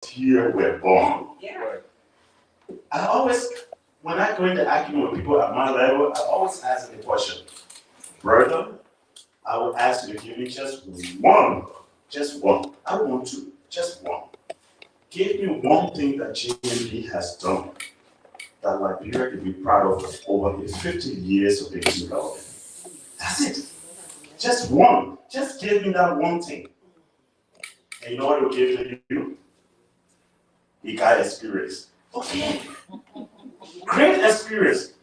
here were born. Yeah. I always, when I go into argument with people at my level, I always ask them a question. Brother, I will ask you to give me just one. Just one. I don't want two. Just one. Give me one thing that GNP has done that Liberia can be proud of over the 50 years of its development. That's it. Just one. Just give me that one thing. And you know what it will give to you? You got experience. Okay. Great experience.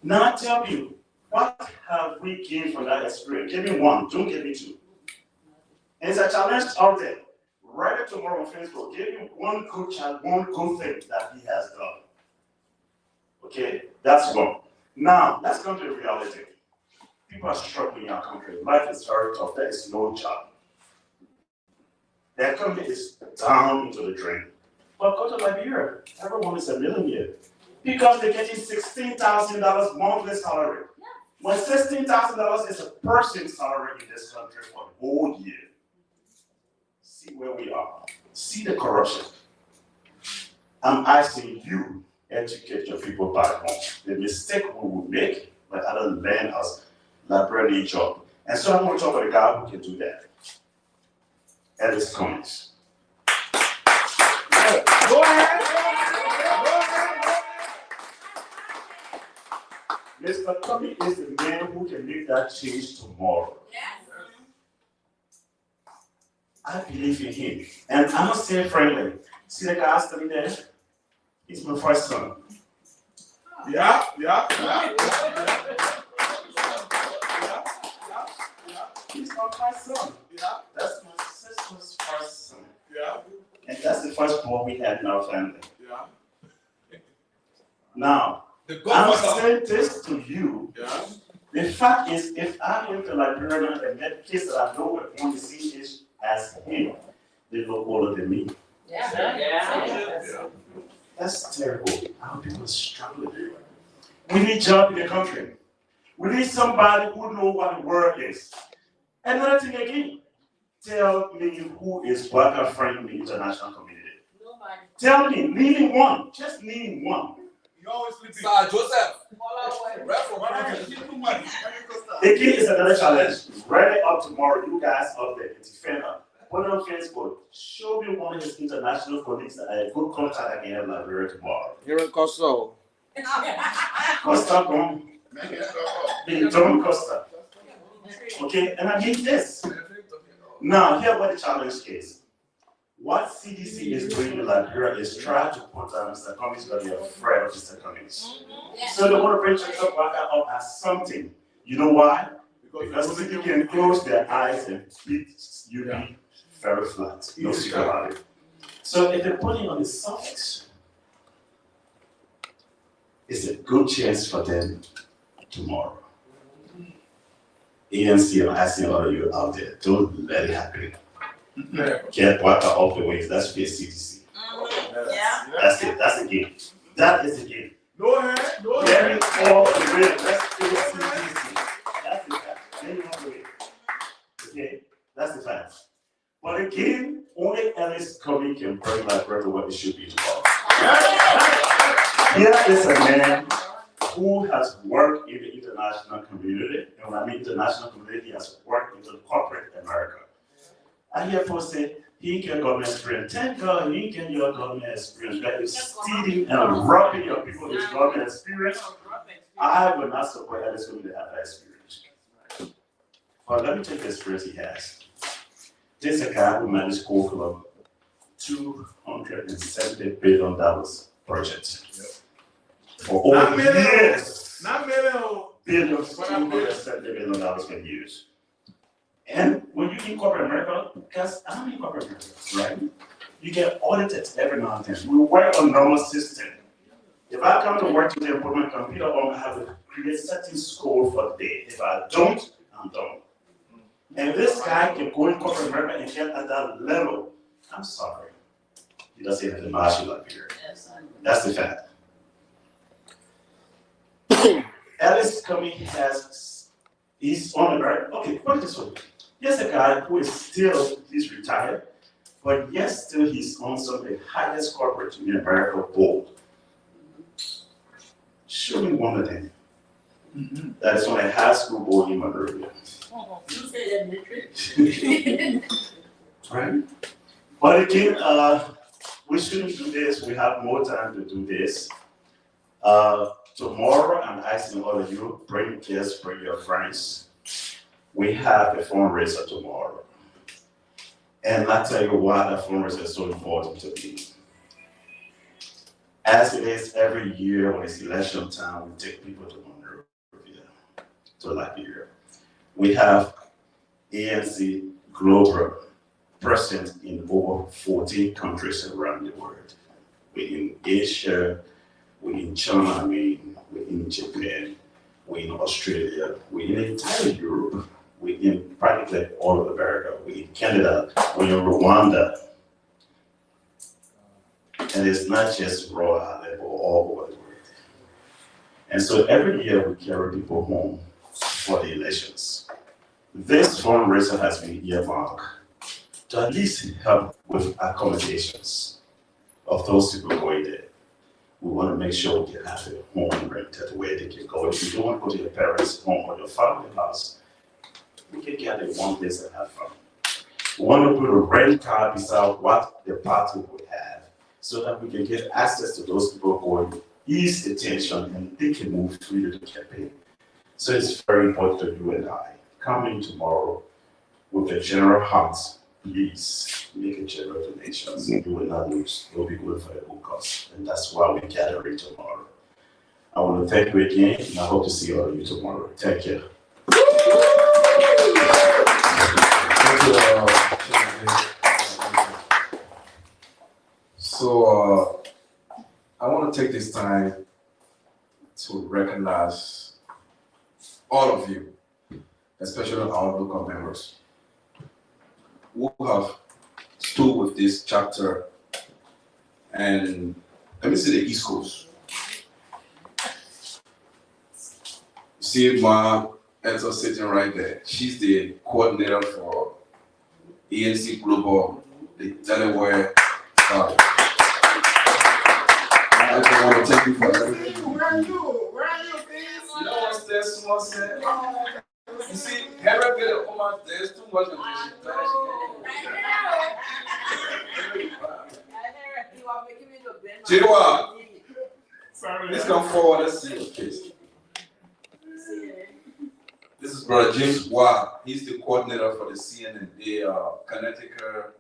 Now I tell you, what have we gained from that experience? Give me one. Don't give me two. And it's a challenge out there. Write it tomorrow on Facebook. Give me one good thing that he has done. Okay? That's one. Now, let's come to the reality. People are struggling in our country. Life is very tough. There is no job. The economy is down into the drain. But go to Liberia. Everyone is a millionaire. Because they're getting $16,000 monthly salary. When $16,000 is a person's salary in this country for the whole year. See where we are. See the corruption. I'm asking you, educate your people back home. The mistake we will make, but other learn us Liberian job. And so I'm going to talk about the guy who can do that. Ellis Cummings. Go ahead. Mr. Cummings is the man who can make that change tomorrow. I believe in him. And I'm not saying friendly. See the guy standing there? He's my first son. Yeah. He's my first son. Yeah. That's my sister's first son. Yeah. And that's the first boy we had in our family. Yeah. Now, I'm saying this to you. Yeah. The fact is, if I went to Liberia and met kids that I know were going to see age as him, they look older than me. Yeah. That's terrible. Our people are struggling. We need jobs in the country. We need somebody who knows what the word is. Another thing again, tell me who is worker friend in the international community. Nobody. Tell me, name one. Just name one. You always sleeping. Sir Joseph. Again, it's another challenge. Write it up tomorrow. You guys up there, it's defender. Put it on Facebook. Show me one of his international colleagues that I have good contact again in Liberia tomorrow. You're in Costa. Costa, Don Costa. Okay, and I mean this. Now, here what the challenge is. What CDC is doing in Liberia is try to put Mr. Cummings to be afraid of Mr. Cummings. So they want to bring Mr. Walker up as something. You know why? Because you can close their eyes and beat you be very flat. No secret about it. So if they put it on the surface, it's a good chance for them tomorrow. ANC, I'm asking all of you out there, don't let it happen. Get water off the ways. That's for CDC. That's it. That's the game. That is the game. Go ahead. Get it off the way. Let's face CDC. That's the fact. Get it off the way. Okay? That's the fact. But again, only Ellis Cummings can bring Liberia to what it should be tomorrow. Here is a man who has worked in the international community. And when I mean international community, he has worked in the corporate America. I hear folks say, he can government experience. Thank God he can your government experience. But you're stealing and robbing your people with government experience. I will not support Ellis Cummings to have that experience. But let me take the experience he has. This is a guy who managed Coal Club $270 billion project. For over years. Not million. Billions, $270 billion per year. And when you incorporate America, because I'm in corporate America, right? You get audited every now and then. We work on normal system. If I come to work today and put my computer on, I have to create certain score for the day. If I don't, I'm done. And this guy can go in corporate America and get at that level. I'm sorry. He doesn't have the margin up here. That's the fact. Ellis Cummings he's on America. Okay, put it this way. Here's a guy who is still, he's retired, but yet still he's on some of the highest corporate in America board. Show me one of them. That is on a high school board in Monrovia. You say that, Right? But again, we shouldn't do this. We have more time to do this. Tomorrow, I'm asking all of you, bring guests, bring your friends. We have a fundraiser tomorrow. And I'll tell you why that fundraiser is so important to me. As it is every year when it's election time, we take people to Monrovia, to Liberia. We have ANC Global present in over 14 countries around the world. We're in Asia, we're in China, we're in Japan, we're in Australia, we're in entire Europe, we're in practically all of America, we're in Canada, we're in Rwanda. And it's not just raw level, all over the world. And so every year we carry people home for the elections. This fundraiser has been earmarked to at least help with accommodations of those people going there. We want to make sure we can have a home rented where they can go. If you don't want to go to your parents' home or your family house, we can get in one place and have fun. We want to put a rent card beside what the party would have so that we can get access to those people going, ease the tension, and they can move freely to campaign. So it's very important to you and I. Come in tomorrow with a general heart. Please make a general donation. You will not lose. It will be good for the whole cause. And that's why we're gathering tomorrow. I want to thank you again, and I hope to see all of you tomorrow. Take care. Thank you. So I want to take this time to recognize all of you, especially our local members, who have stood with this chapter. And let me see the East Coast. You see Ma Elsa sitting right there. She's the coordinator for ANC Global, the Delaware Valley. I just want to thank you for everything. Where are you? Where are you, please? You know what's there, someone said? You see, Henry get a woman, there's too much of this. Chihuahua, let's come forward, let's see your case. This is Brother James Watt. He's the coordinator for the CNN, the Connecticut,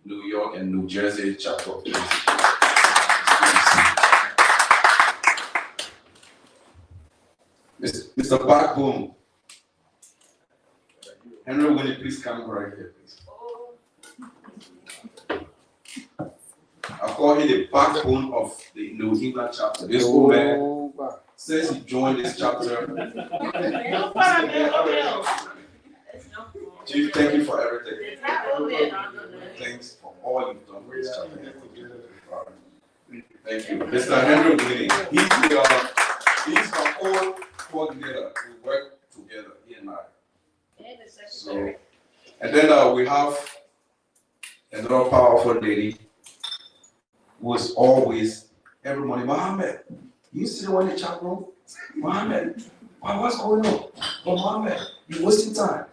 New York, and New Jersey chapter of the Mr. Backbone. Henry, will you please come right here, please? I call him the backbone of the New England chapter. This woman, since he joined this chapter, Chief, thank you for everything. Thanks for all you've done for this chapter. Thank you. Mr. Henry Winnie, he's my coordinator. We work together, he and I. So, and then we have another powerful lady who is always, every morning, Mohammed, you see the one in the chat room? Mohammed, what's going on? Oh, Mohammed, you're wasting time.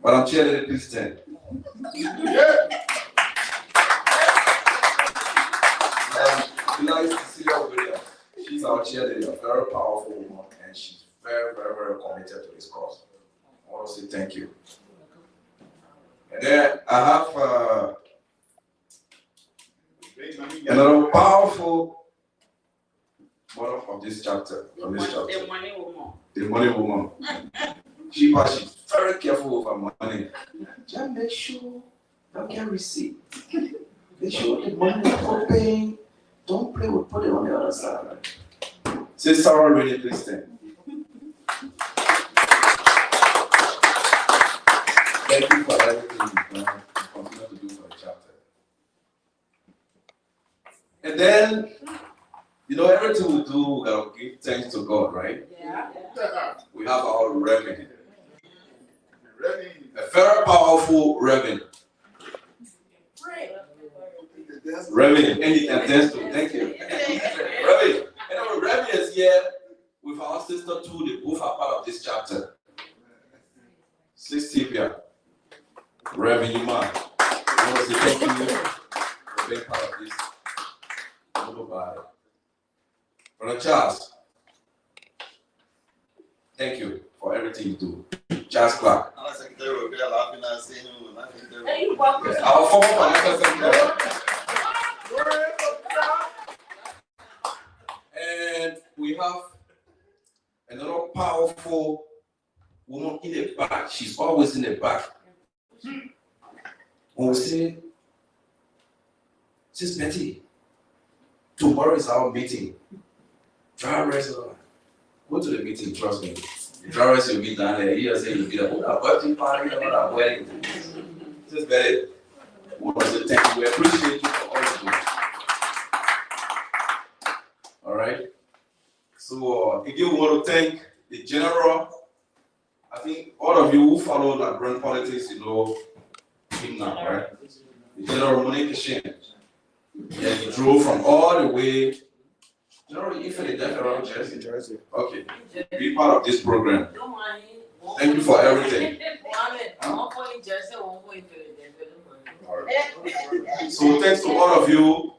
But I'm cheerleading, please stand. Nice to see her over there. She's our cheerleader, a very powerful woman, and she's very, very, very committed to this cause. I want to say thank you. And then I have another powerful mother of this chapter. The money woman. The money woman. She's very careful with her money. Just make sure you get receipt. Make sure the money is paying. Don't play with put it on the other side. Say Sarah really please stand. Thank you for everything you've done and continue to do for the chapter. And then, you know, everything we do, we gotta give thanks to God, right? Yeah. We have our revenue. A very powerful revenue. Reverend, and he can dance too. Thank you. Reverend. Anyway, Reverend is here with our sister too. They both are part of this chapter. Sister here. Reverend, you man. I want to say thank you for being part of this little body. Brother Charles, thank you for everything you do. Charles Clark. Our secretary will be laughing at seeing you. Yes, our former financial secretary. And we have another powerful woman in the back. She's always in the back. When we say, Sis Betty, tomorrow is our meeting. Drivers, go to the meeting, trust me. The drivers will be down there. He will say, you'll be there. Oh, our birthday party, our wedding. Sis Betty, we want to say thank you. We appreciate you for all you do. All right. So, again, we want to thank the GENERl. I think all of you who follow that brand politics, you know him now, right? The GENERl Monique Kishin. Yeah, he drove from all the way. GENERl, you feel the around Jersey? Okay. Be part of this program. Thank you for everything. Huh? So thanks to all of you.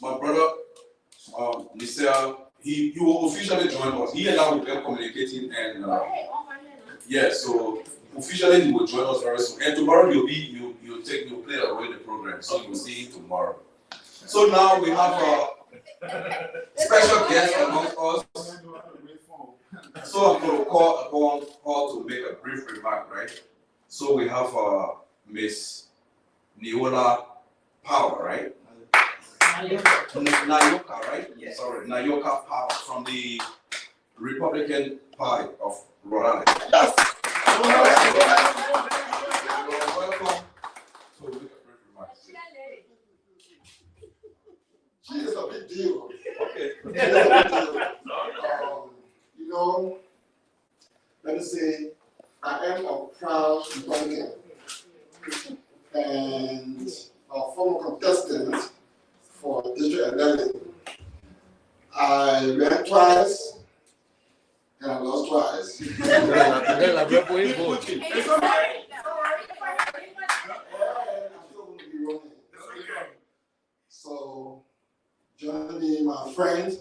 My brother, Michelle, he will officially join us. He and I will be communicating, and yeah, so officially he will join us very soon. And tomorrow you'll play a role in the program, so you'll see him tomorrow. So now we have a special guest amongst us. So I'm going to call upon her to make a brief remark, right? So we have Miss Neola Power, right? Nayoka, right? Yes. Sorry, Nayoka Power from the Republican Party of Rhode Island. Yes. Welcome. So make a brief remark. She is a big deal. Okay. You know, let me say, I am a proud Republican and a former contestant for District 11. I ran twice and I lost twice. So, join me, my friend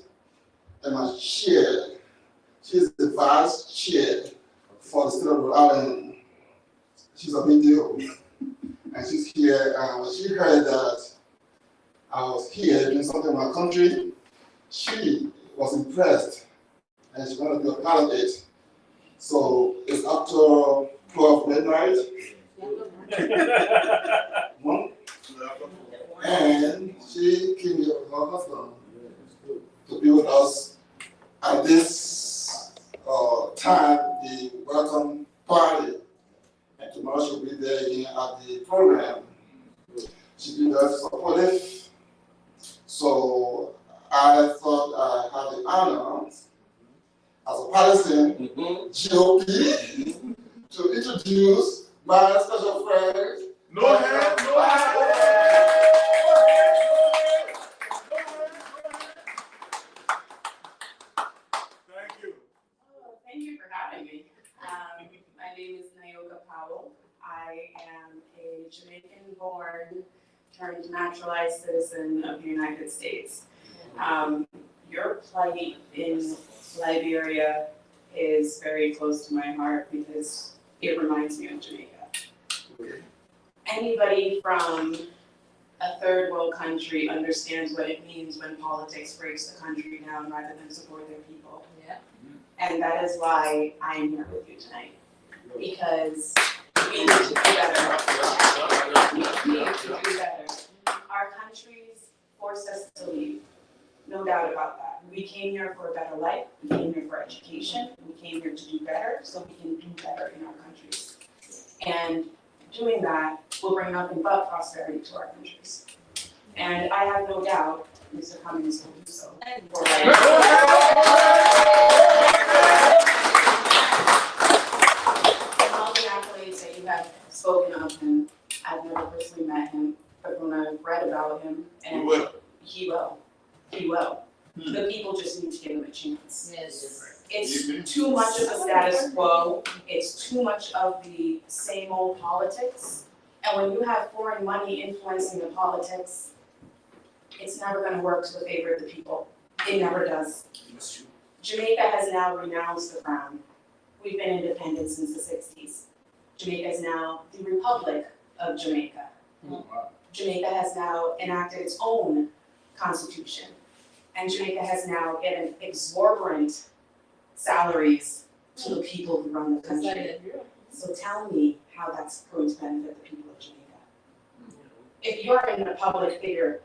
and my chair. She's the vice chair for the state of Rhode Island. She's a big deal. And she's here. When she heard that I was here doing something in my country, she was impressed and she wanted to be a part of it. So it's after 12 midnight. And she came here with her husband to be with us at this time, the welcome party. And tomorrow she'll be there again at the program. She'll be very supportive. So I thought I had the honor as a partisan GOP to introduce my special friend. No hand, no hand. Thank you. Thank you for having me. My name is Nayoka Powell. I am a Jamaican-born turned naturalized citizen of the United States. Your plight in Liberia is very close to my heart because it reminds me of Jamaica. Anybody from a third world country understands what it means when politics breaks the country down rather than support their people. Yeah. And that is why I'm here with you tonight. Because we need to do better. We need to do better. Our countries forced us to leave. No doubt about that. We came here for a better life. We came here for education. We came here to do better so we can do better in our countries. And doing that will bring nothing but prosperity to our countries. And I have no doubt Mr. Cummings will do so. All the accolades that you have spoken of him, I've never personally met him, but when I read about him, and We will. he will. He will. The people just need to give him a chance. Yes. It's too much of the status quo. It's too much of the same old politics. And when you have foreign money influencing the politics, it's never gonna work to the favor of the people. It never does. Jamaica has now renounced the crown. We've been independent since the 60s. Jamaica is now the Republic of Jamaica. Jamaica has now enacted its own constitution. And Jamaica has now given exorbitant salaries to the people who run the country. So tell me how that's going to benefit the people of Jamaica. If you're in a public figure,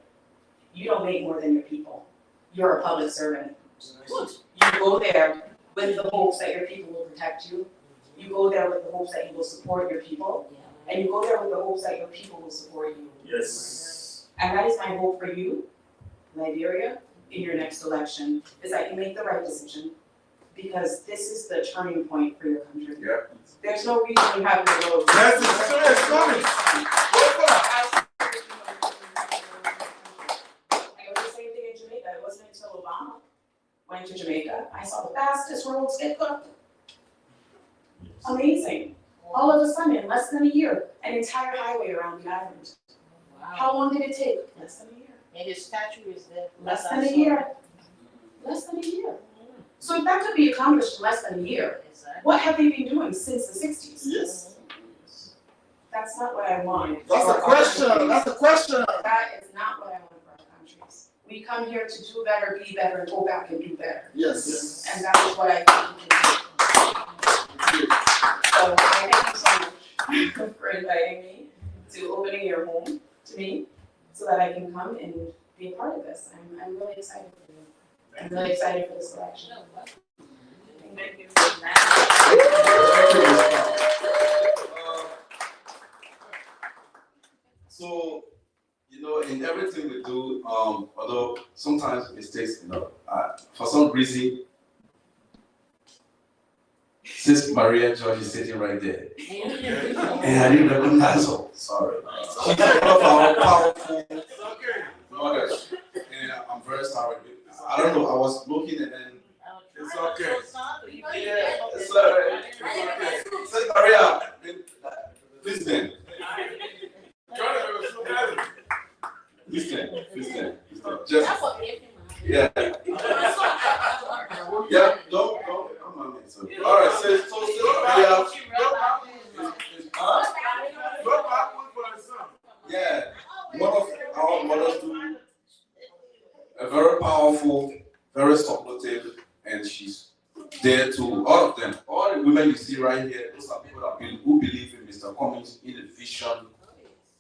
you don't make more than your people. You're a public servant. You go there with the hopes that your people will protect you. You go there with the hopes that you will support your people. And you go there with the hopes that your people will support you. Yes. And that is my hope for you, Liberia, in your next election, is that you make the right decision. Because this is the turning point for your country. Yeah. There's no reason you have to go. That's the serious coming. I was the same thing in Jamaica. It wasn't until Obama went to Jamaica, I saw the fastest roads get cooked. Amazing. All of a sudden, in less than a year, an entire highway around the island. How long did it take? Less than a year. And his statue is there. Less than a year. Less than a year. So if that could be accomplished in less than a year, what have they been doing since the 60s? Yes. That's not what I want. That's the question. That's the question. That is not what I want for our countries. We come here to do better, be better, and go back and do better. Yes. And that is what I think we can do. So I thank you so much for inviting me to opening your home to me so that I can come and be a part of this. I'm really excited for you. I'm really excited for this election. Thank you. So, in everything we do, although sometimes mistakes, for some reason, since Maria George is sitting right there, and I didn't recognize her. Sorry. She's one of our powerful mothers, and I'm very sorry. I don't know. I was looking and then. It's okay. It's alright. Say Maria, please stand. Please stand. Just yeah. Yeah. Don't come on. All right. So Maria. Yeah. One of our mothers too. A very powerful, very supportive, and she's there to all of them. All the women you see right here, those are people who believe in Mr. Cummings, in the vision,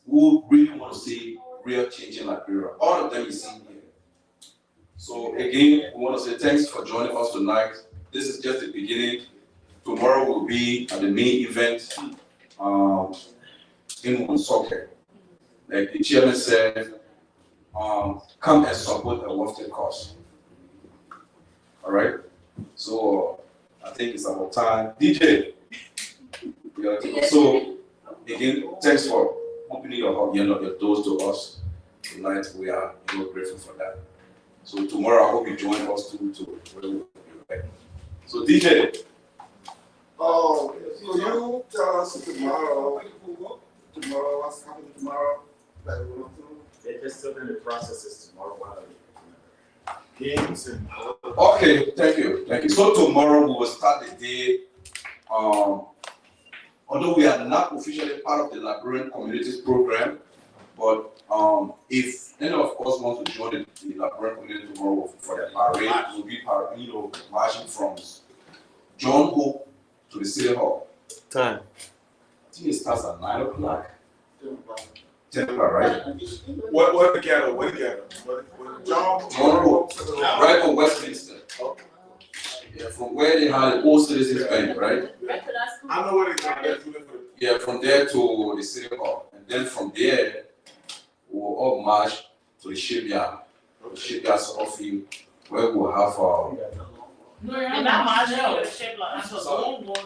who really want to see real change in Liberia. All of them you see here. So again, we want to say thanks for joining us tonight. This is just the beginning. Tomorrow will be at the main event in Woonsocket. Like the chairman said, come and support a worthy cause. All right? So I think it's about time. DJ. So again, thanks for opening your doors to us tonight. We are grateful for that. So tomorrow I hope you join us to so DJ. Oh, could you tell us tomorrow what's happening tomorrow? That we want to. They're still in the processes tomorrow. Games and Okay, thank you. So tomorrow we will start the day. Although we are not officially part of the Liberian Communities Program, but if any of us want to join the Liberian community tomorrow for the parade, we'll be marching from John Hope to the City Hall. Time. I think it starts at 9 o'clock. 10 o'clock, right? What together? John Hope, right on Westminster. Yeah, from where they had the old Citizens Bank, right? I know what it's going. Yeah, from there to the City Hall. And then from there, we'll all march to the shipyard. The shipyard soccer field, where we'll have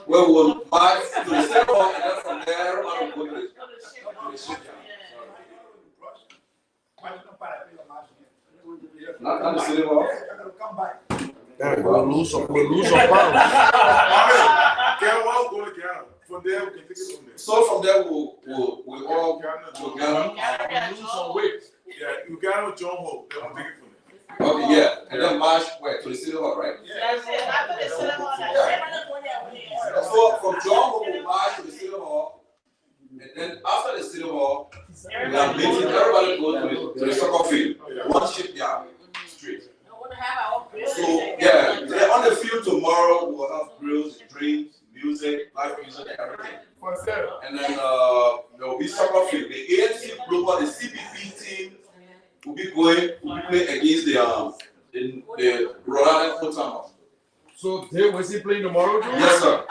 where we'll march to the City Hall, and then from there, we'll go to the shipyard. Not the city hall. We'll lose some pounds. GENERl, go to GENERl. From there, we can take it from there. So from there, we'll all go together. Lose some weight. Yeah, you got to John Hole. Then we'll take it from there. Okay, yeah. And then march where? To the city hall, right? That's it. After the cinema, that's So from John Hole, we'll march to the city hall. And then after the city hall, we are meeting, everybody go to the soccer field. One shipyard street. So yeah, then on the field tomorrow we'll have grills, drinks, music, live music, and everything. And then there will be soccer field. The ANC Global, the CBP team will be playing against the Rhode Island Potamos. So they was he playing tomorrow? Too? Yes, sir.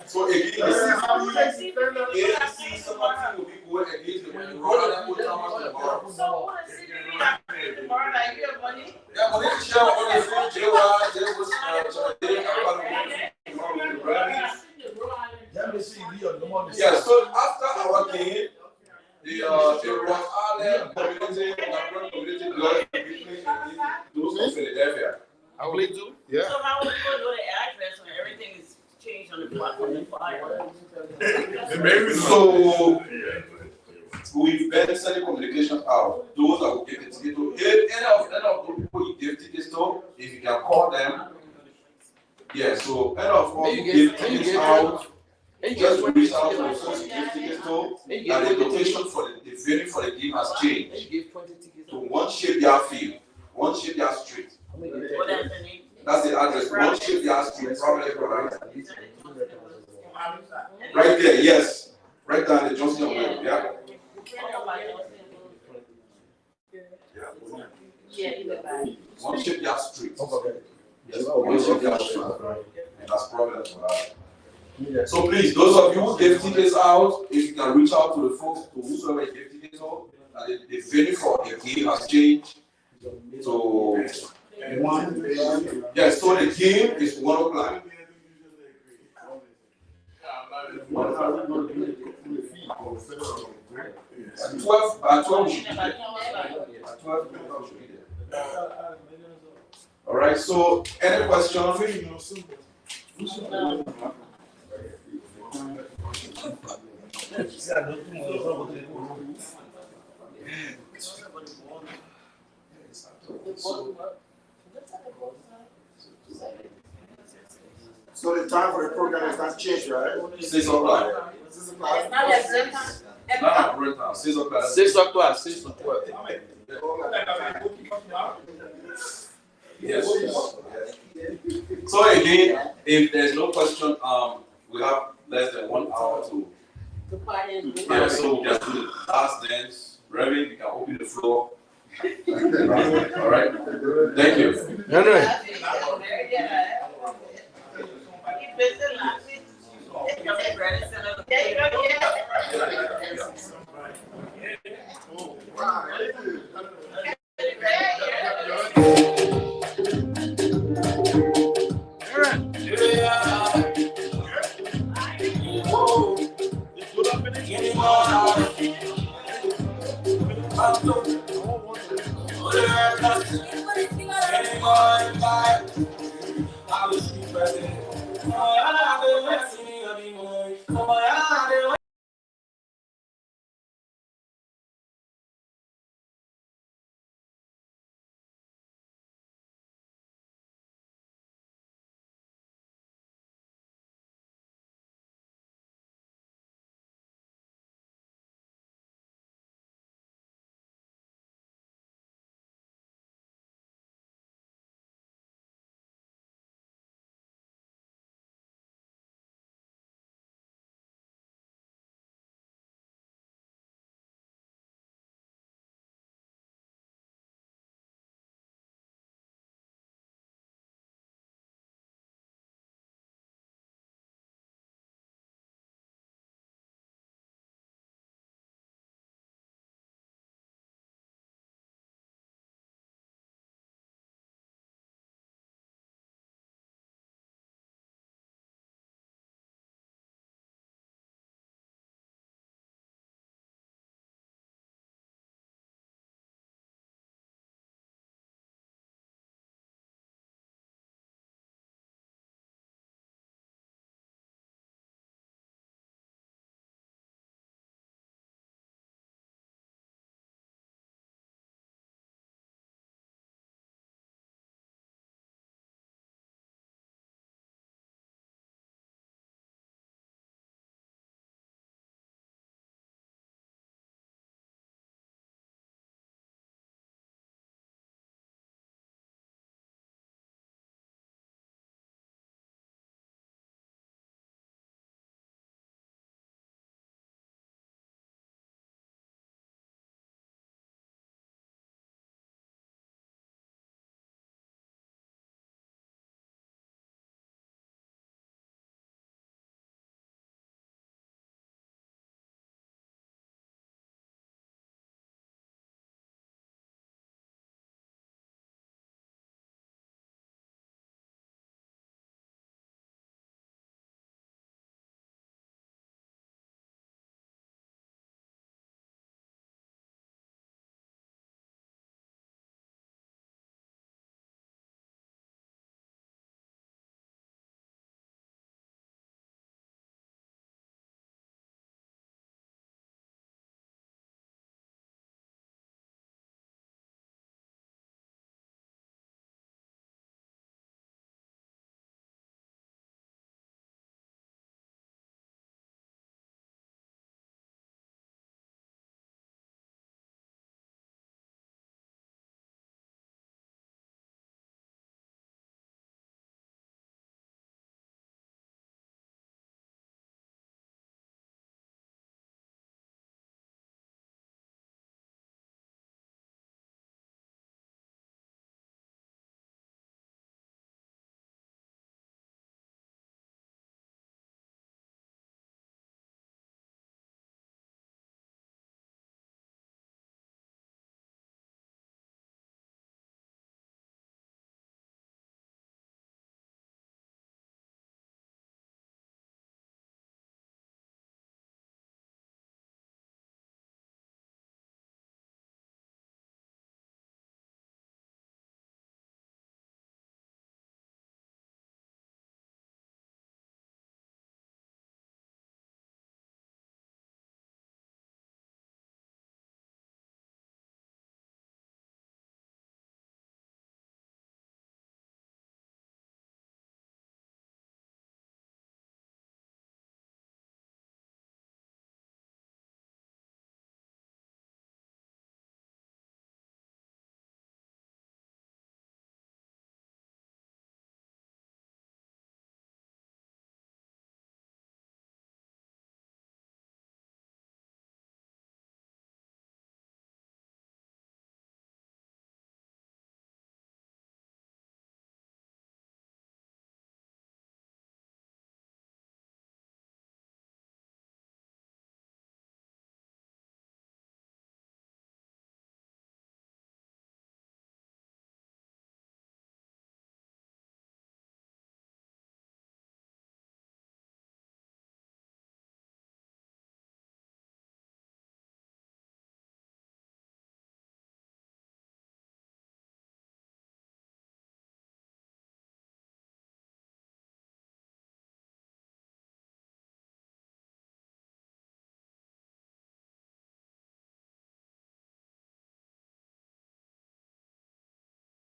So again, the it. ANC soccer team will be going against the Rhode Island Potamos tomorrow. So what is CBP tomorrow? Like you have money? Yeah, but they share on the field. Yeah, so after our game, the Rock Island community, those from Philadelphia. I play too. Yeah. So how would people know the address when everything is changed on the flyer? So we've been sending communications out. Those that will give the ticket to any of the people you give tickets to, if you can call them. Yeah, so any of us who give tickets out, just reach out to the folks you give tickets to, and the location for the venue for the game has changed to one shipyard field, one shipyard street. What is the name? That's the address, one shipyard street, probably right. Right there, yes. Right down the Johnson Way, yeah. One shipyard street. Yes, one shipyard street. And that's probably for that. So please, those of you who gave tickets out, if you can reach out to the folks, to whosoever you gave tickets out, the venue for the game has changed. So yes, so the game is 1 o'clock. 12 we should be there. At 12 we should be there. All right, so any questions? So the time for the program is not changed, right? 6 o'clock. 6 o'clock. It's not at the time. Not at break time. 6 o'clock. 6 o'clock. 6 to 12. Yes. So again, if there's no question, we have less than 1 hour to. Yeah, so we just do the last dance. Reverend, you can open the floor. All right. Thank you. Anybody